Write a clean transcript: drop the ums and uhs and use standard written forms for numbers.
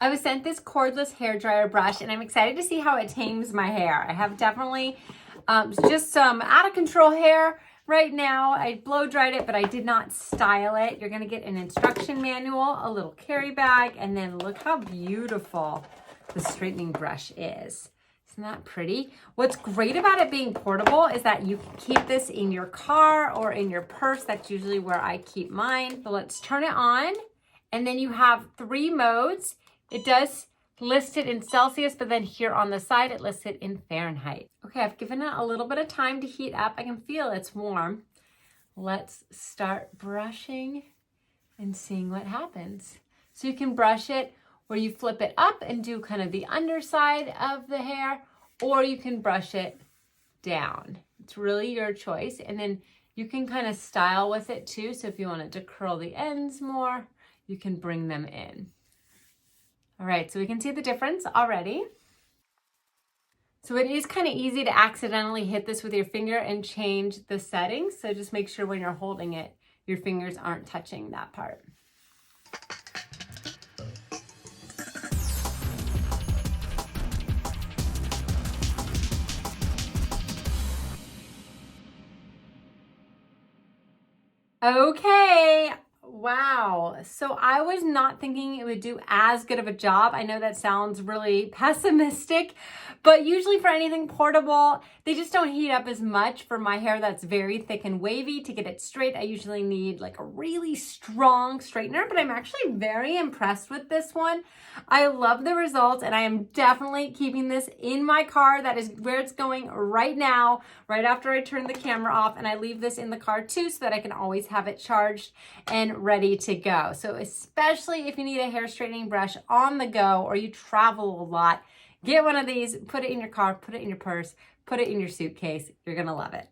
I was sent this cordless hair dryer brush and I'm excited to see how it tames my hair. I have definitely just some out of control hair right now. I blow dried it, but I did not style it. You're gonna get an instruction manual, a little carry bag, and then look how beautiful the straightening brush is. Isn't that pretty? What's great about it being portable is that you can keep this in your car or in your purse. That's usually where I keep mine. So let's turn it on. And then you have 3 modes. It does list it in Celsius, but then here on the side, it lists it in Fahrenheit. Okay, I've given it a little bit of time to heat up. I can feel it's warm. Let's start brushing and seeing what happens. So you can brush it where you flip it up and do kind of the underside of the hair, or you can brush it down. It's really your choice. And then you can kind of style with it too. So if you wanted to curl the ends more, you can bring them in. All right, so we can see the difference already. So it is kind of easy to accidentally hit this with your finger and change the settings. So just make sure when you're holding it, your fingers aren't touching that part. Okay. Wow. So I was not thinking it would do as good of a job. I know that sounds really pessimistic, but usually for anything portable, they just don't heat up as much. For my hair that's very thick and wavy, to get it straight, I usually need like a really strong straightener, but I'm actually very impressed with this one. I love the results and I am definitely keeping this in my car. That is where it's going right now, right after I turn the camera off, and I leave this in the car too so that I can always have it charged and ready to go. So especially if you need a hair straightening brush on the go or you travel a lot, get one of these, put it in your car, put it in your purse, put it in your suitcase. You're gonna love it.